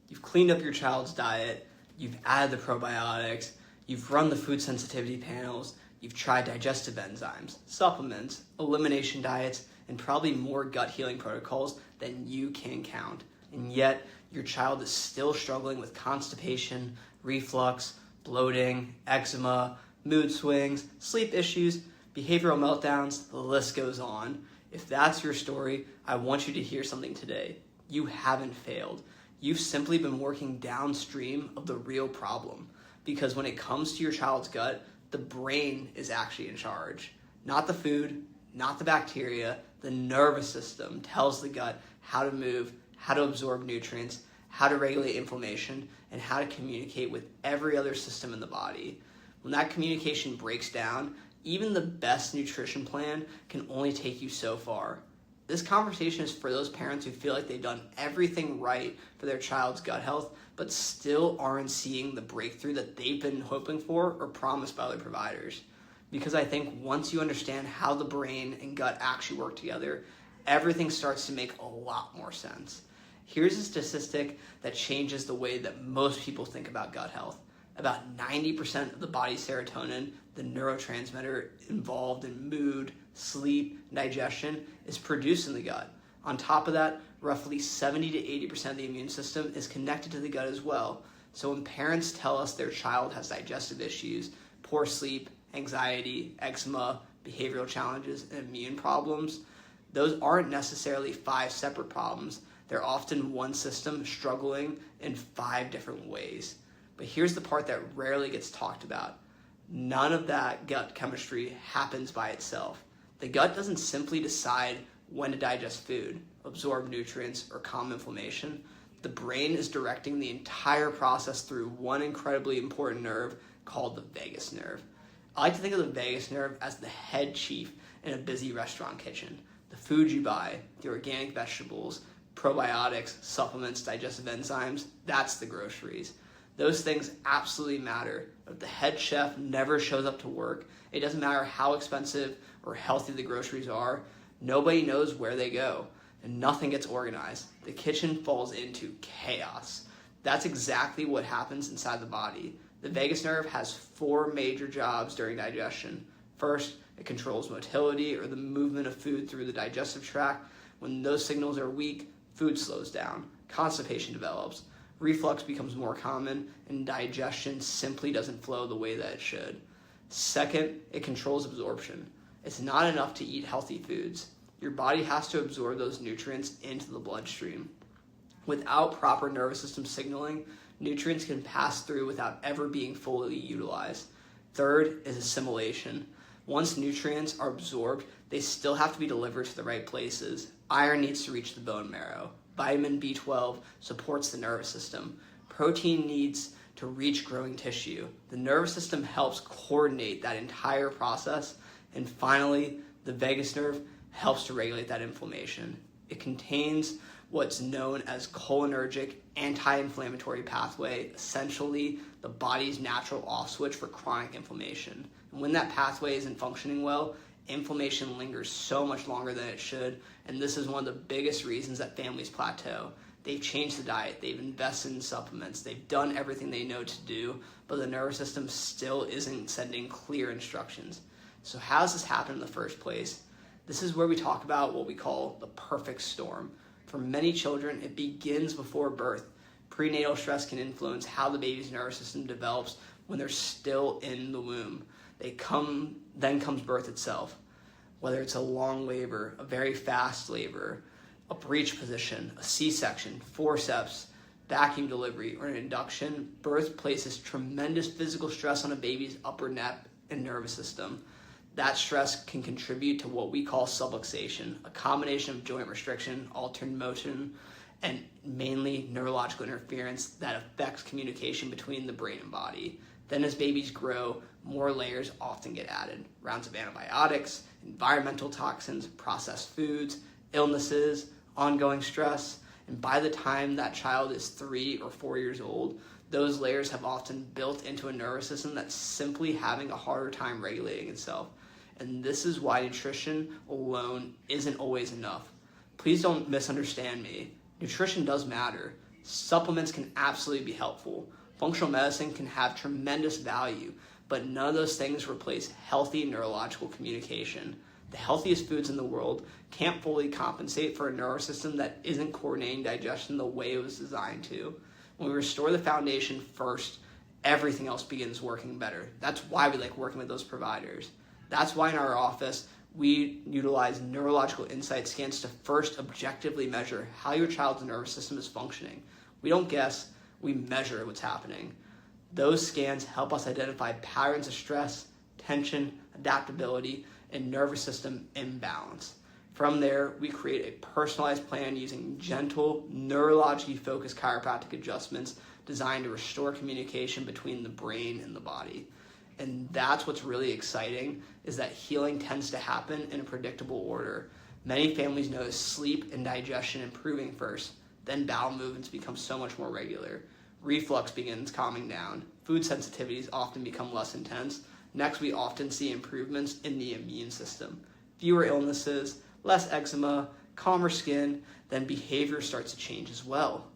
You've cleaned up your child's diet, you've added the probiotics, you've run the food sensitivity panels, you've tried digestive enzymes, supplements, elimination diets, and probably more gut healing protocols than you can count. And yet, your child is still struggling with constipation, reflux, bloating, eczema, mood swings, sleep issues, behavioral meltdowns, the list goes on. If that's your story, I want you to hear something today. You haven't failed. You've simply been working downstream of the real problem. Because when it comes to your child's gut, the brain is actually in charge. Not the food, not the bacteria. The nervous system tells the gut how to move, how to absorb nutrients, how to regulate inflammation, and how to communicate with every other system in the body. When that communication breaks down, even the best nutrition plan can only take you so far. This conversation is for those parents who feel like they've done everything right for their child's gut health, but still aren't seeing the breakthrough that they've been hoping for or promised by other providers. Because I think once you understand how the brain and gut actually work together, everything starts to make a lot more sense. Here's a statistic that changes the way that most people think about gut health. About 90% of the body's serotonin, the neurotransmitter involved in mood, sleep, digestion, is produced in the gut. On top of that, roughly 70 to 80% of the immune system is connected to the gut as well. So when parents tell us their child has digestive issues, poor sleep, anxiety, eczema, behavioral challenges, and immune problems, those aren't necessarily 5 separate problems. They're often one system struggling in 5 different ways. But here's the part that rarely gets talked about. None of that gut chemistry happens by itself. The gut doesn't simply decide when to digest food, absorb nutrients, or calm inflammation. The brain is directing the entire process through one incredibly important nerve called the vagus nerve. I like to think of the vagus nerve as the head chief in a busy restaurant kitchen. The food you buy, the organic vegetables, probiotics, supplements, digestive enzymes, that's the groceries. Those things absolutely matter. But if the head chef never shows up to work, it doesn't matter how expensive or healthy the groceries are, nobody knows where they go, and nothing gets organized. The kitchen falls into chaos. That's exactly what happens inside the body. The vagus nerve has 4 major jobs during digestion. First, it controls motility or the movement of food through the digestive tract. When those signals are weak, food slows down, constipation develops, reflux becomes more common, and digestion simply doesn't flow the way that it should. Second, it controls absorption. It's not enough to eat healthy foods. Your body has to absorb those nutrients into the bloodstream. Without proper nervous system signaling, nutrients can pass through without ever being fully utilized. Third is assimilation. Once nutrients are absorbed, they still have to be delivered to the right places. Iron needs to reach the bone marrow. Vitamin B12 supports the nervous system. Protein needs to reach growing tissue. The nervous system helps coordinate that entire process. And finally, the vagus nerve helps to regulate that inflammation. It contains what's known as cholinergic anti-inflammatory pathway, essentially the body's natural off switch for chronic inflammation. And when that pathway isn't functioning well, inflammation lingers so much longer than it should, and this is one of the biggest reasons that families plateau. They've changed the diet, they've invested in supplements, they've done everything they know to do, but the nervous system still isn't sending clear instructions. So how does this happen in the first place? This is where we talk about what we call the perfect storm. For many children, it begins before birth. Prenatal stress can influence how the baby's nervous system develops when they're still in the womb. Then comes birth itself. Whether it's a long labor, a very fast labor, a breech position, a C-section, forceps, vacuum delivery, or an induction, birth places tremendous physical stress on a baby's upper neck and nervous system. That stress can contribute to what we call subluxation, a combination of joint restriction, altered motion, and mainly neurological interference that affects communication between the brain and body. Then as babies grow, more layers often get added. Rounds of antibiotics, environmental toxins, processed foods, illnesses, ongoing stress, and by the time that child is 3 or 4 years old, those layers have often built into a nervous system that's simply having a harder time regulating itself. And this is why nutrition alone isn't always enough. Please don't misunderstand me. Nutrition does matter, Supplements can absolutely be helpful. Functional medicine can have tremendous value, but none of those things replace healthy neurological communication. The healthiest foods in the world can't fully compensate for a nervous system that isn't coordinating digestion the way it was designed to. When we restore the foundation first, everything else begins working better. That's why we like working with those providers. That's why in our office, we utilize neurological insight scans to first objectively measure how your child's nervous system is functioning. We don't guess, we measure what's happening. Those scans help us identify patterns of stress, tension, adaptability, and nervous system imbalance. From there, we create a personalized plan using gentle, neurologically focused chiropractic adjustments designed to restore communication between the brain and the body. And that's what's really exciting, is that healing tends to happen in a predictable order. Many families notice sleep and digestion improving first, then bowel movements become so much more regular. Reflux begins calming down. Food sensitivities often become less intense. Next, we often see improvements in the immune system. Fewer illnesses, less eczema, calmer skin, then behavior starts to change as well.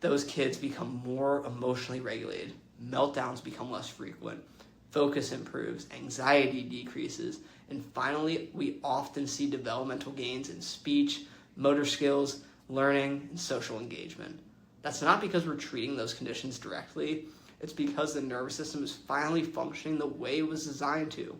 Those kids become more emotionally regulated. Meltdowns become less frequent. Focus improves, anxiety decreases, and finally, we often see developmental gains in speech, motor skills, learning, and social engagement. That's not because we're treating those conditions directly. It's because the nervous system is finally functioning the way it was designed to.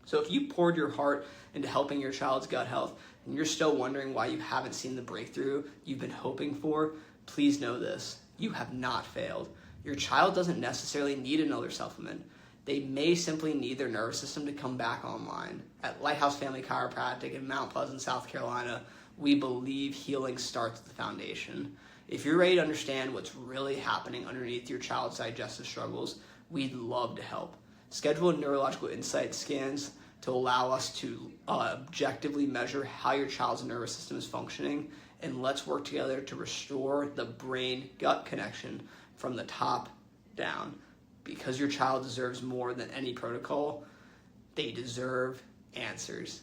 So if you poured your heart into helping your child's gut health and you're still wondering why you haven't seen the breakthrough you've been hoping for, please know this: you have not failed. Your child doesn't necessarily need another supplement. They may simply need their nervous system to come back online. At Lighthouse Family Chiropractic in Mount Pleasant, South Carolina, we believe healing starts at the foundation. If you're ready to understand what's really happening underneath your child's digestive struggles, we'd love to help. Schedule neurological insight scans to allow us to objectively measure how your child's nervous system is functioning, and let's work together to restore the brain-gut connection from the top down. Because your child deserves more than any protocol, they deserve answers.